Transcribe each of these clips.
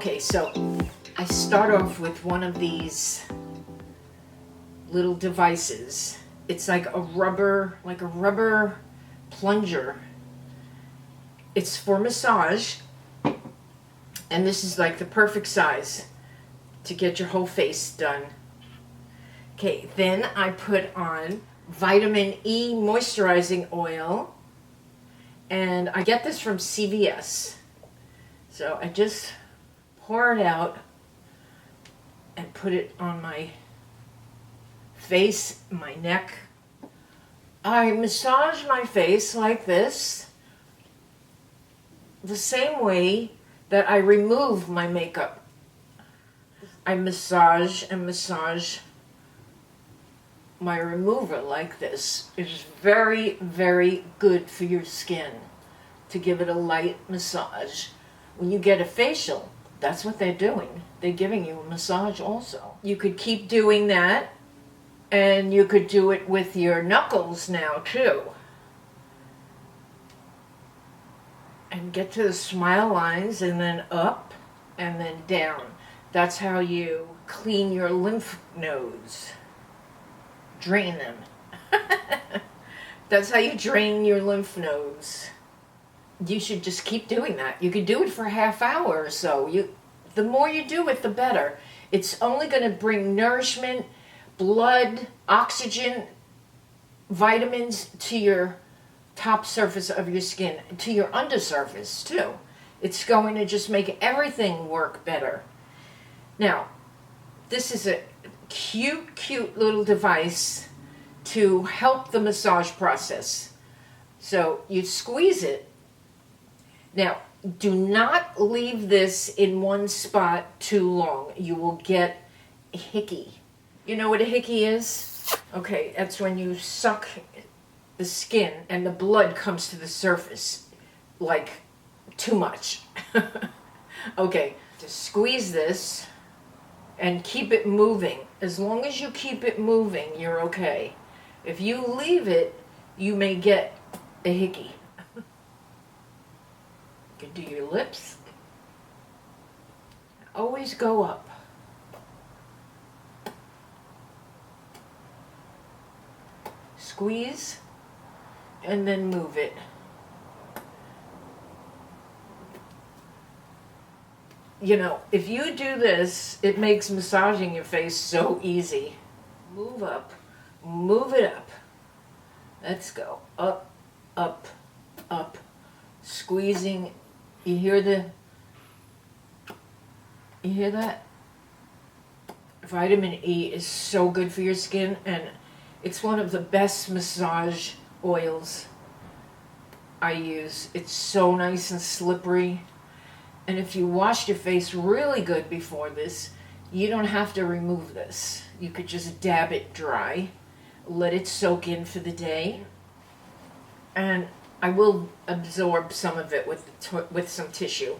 Okay, so I start off with one of these little devices. It's like a rubber plunger. It's for massage, and this is like the perfect size to get your whole face done. Okay, then I put on vitamin E moisturizing oil, and I get this from CVS. So I just pour it out and put it on my face, my neck. I massage my face like this, the same way that I remove my makeup. I massage and massage my remover like this. It's very, very good for your skin to give it a light massage. When you get a facial, that's what they're doing. They're giving you a massage also. You could keep doing that, and you could do it with your knuckles now too. And get to the smile lines, and then up, and then down. That's how you clean your lymph nodes. Drain them. That's how you drain your lymph nodes. You should just keep doing that. You could do it for a half hour or so. The more you do it, the better. It's only going to bring nourishment, blood, oxygen, vitamins to your top surface of your skin, to your undersurface too. It's going to just make everything work better. Now, this is a cute, cute little device to help the massage process. So you squeeze it. Now, do not leave this in one spot too long. You will get a hickey. You know what a hickey is? Okay, that's when you suck the skin and the blood comes to the surface, like too much. Okay, just squeeze this and keep it moving. As long as you keep it moving, you're okay. If you leave it, you may get a hickey. You can do your lips. Always go up. Squeeze and then move it. You know, if you do this, it makes massaging your face so easy. Move up, move it up. Let's go. Up, up, up. Squeezing. You hear that? Vitamin E is so good for your skin, and it's one of the best massage oils I use. It's so nice and slippery. And if you washed your face really good before this, you don't have to remove this. You could just dab it dry, let it soak in for the day, and I will absorb some of it with some tissue.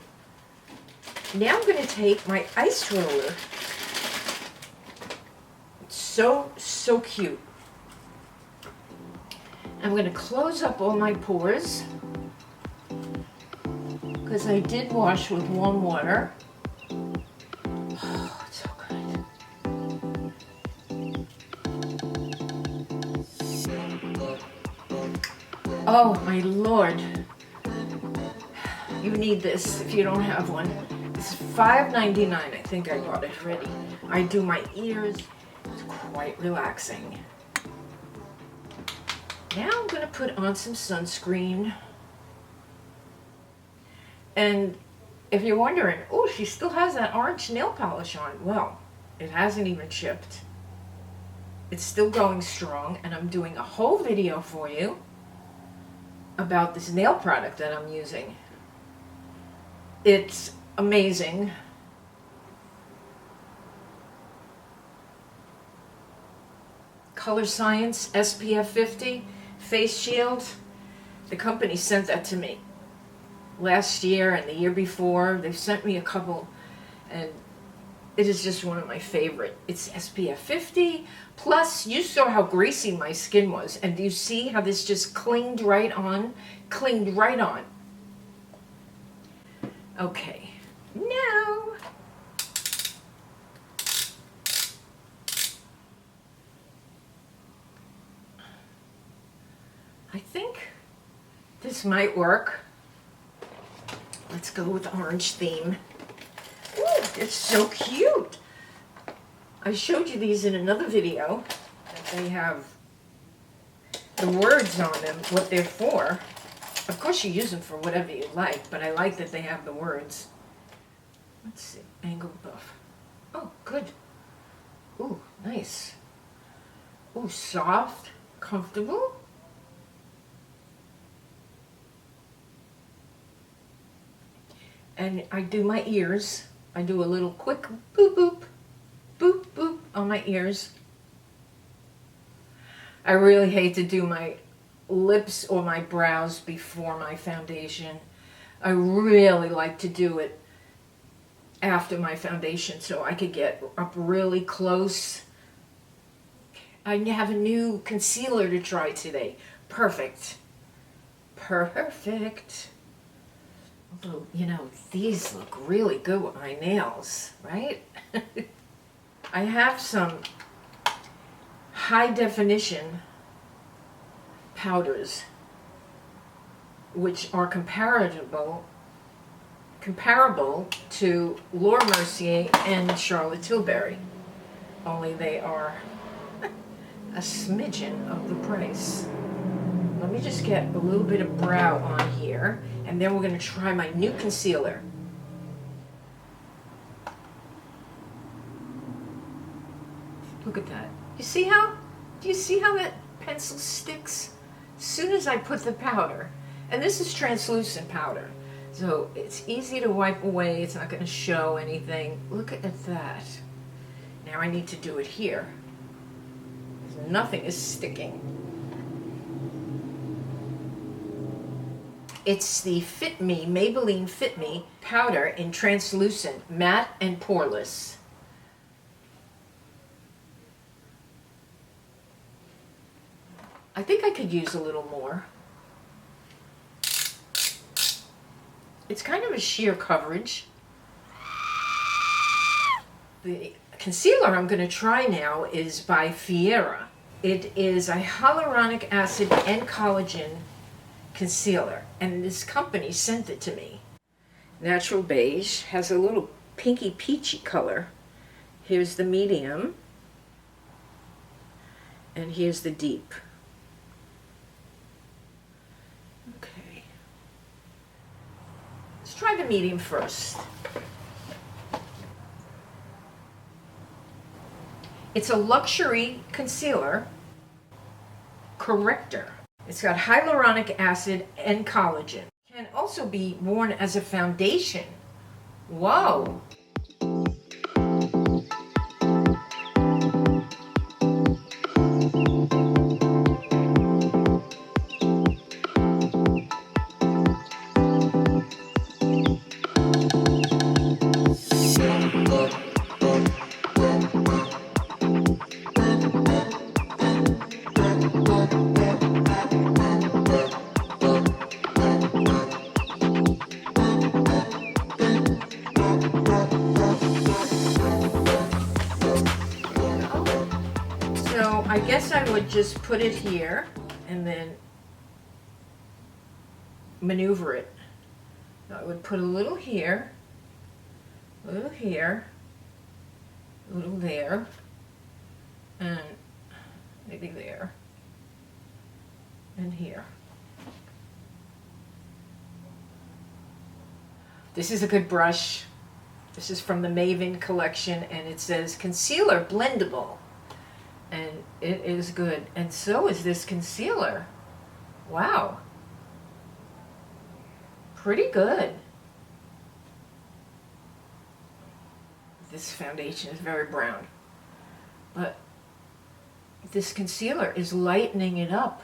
Now I'm going to take my ice roller. It's so cute. I'm going to close up all my pores, because I did wash with warm water. Oh, it's so good. Oh my Lord. You need this if you don't have one. It's $5.99. I think I got it ready. I do my ears. It's quite relaxing. Now I'm going to put on some sunscreen. And if you're wondering, oh, she still has that orange nail polish on. Well, it hasn't even shipped. It's still going strong, and I'm doing a whole video for you about this nail product that I'm using. It's amazing. Color Science SPF 50 face shield. The company sent that to me last year and the year before. They've sent me a couple, and it is just one of my favorite. It's SPF 50 plus. You saw how greasy my skin was, and do you see how this just clinged right on? Clinged right on. Okay, No. I think this might work. Let's go with orange theme. Ooh, it's so cute. I showed you these in another video. They have the words on them, what they're for. Of course you use them for whatever you like, but I like that they have the words. Let's see, angle buff. Oh, good. Ooh, nice. Ooh, soft, comfortable. And I do my ears. I do a little quick boop, boop, boop, boop on my ears. I really hate to do my lips or my brows before my foundation. I really like to do it after my foundation so I could get up really close. I have a new concealer to try today. Perfect. Perfect. Although, you know, these look really good with my nails, right? I have some high definition powders which are comparable to Laura Mercier and Charlotte Tilbury, only they are a smidgen of the price. Let me just get a little bit of brow on here, and then we're going to try my new concealer. Look at that. Do you see how that pencil sticks? As soon as I put the powder, and this is translucent powder, so it's easy to wipe away. It's not going to show anything. Look at that. Now I need to do it here. Nothing is sticking. It's the Fit Me, Maybelline Fit Me powder in translucent, matte, and poreless. I think I could use a little more. It's kind of a sheer coverage. The concealer I'm going to try now is by Fièra. It is a hyaluronic acid and collagen concealer, and this company sent it to me. Natural beige, has a little pinky peachy color. Here's the medium, and here's the deep. Okay, let's try the medium first. It's a luxury concealer corrector. It's got hyaluronic acid and collagen. Can also be worn as a foundation. Whoa! I guess I would just put it here and then maneuver it. I would put a little here, a little here, a little there, and maybe there, and here. This is a good brush. This is from the Maven collection, and it says concealer blendable. And it is good. And so is this concealer. Wow. Pretty good. This foundation is very brown. But this concealer is lightening it up.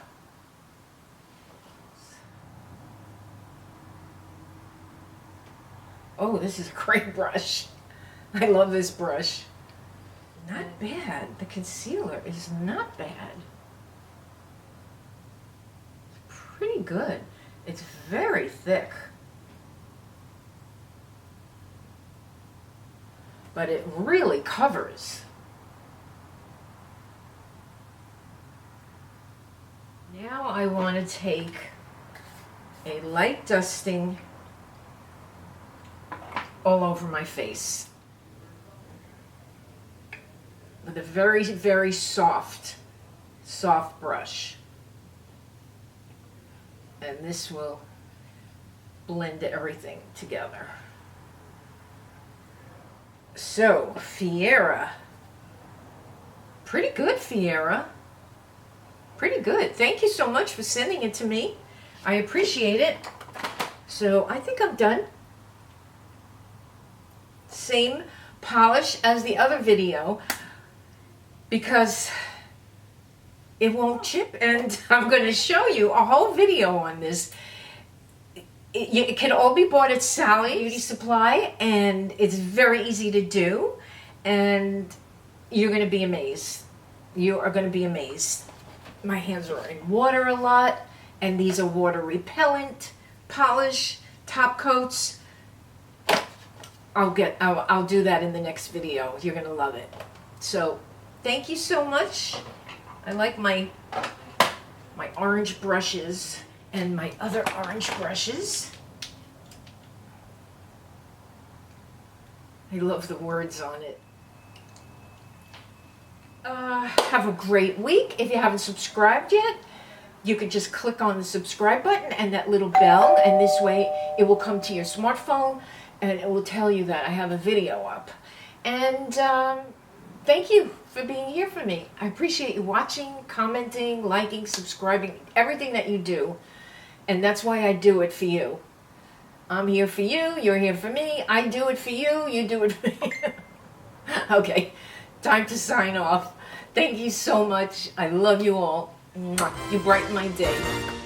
Oh, this is a great brush. I love this brush. Not bad. The concealer is not bad. It's pretty good. It's very thick. but it really covers. Now I want to take a light dusting all over my face with a very, very soft brush. And this will blend everything together. So, Fièra. Pretty good, Fièra. Pretty good. Thank you so much for sending it to me. I appreciate it. So, I think I'm done. Same polish as the other video because it won't chip, and I'm going to show you a whole video on this. It can all be bought at Sally's Beauty Supply, and it's very easy to do, and you're going to be amazed. You are going to be amazed. My hands are in water a lot, and these are water repellent, polish, top coats. I'll do that in the next video. You're going to love it. So, thank you so much. I like my orange brushes and my other orange brushes. I love the words on it. Have a great week. If you haven't subscribed yet, you could just click on the subscribe button and that little bell, and this way it will come to your smartphone and it will tell you that I have a video up. And thank you for being here for me. I appreciate you watching, commenting, liking, subscribing, everything that you do. And that's why I do it for you. I'm here for you, you're here for me. I do it for you, you do it for me. Okay, time to sign off. Thank you so much. I love you all. You brighten my day.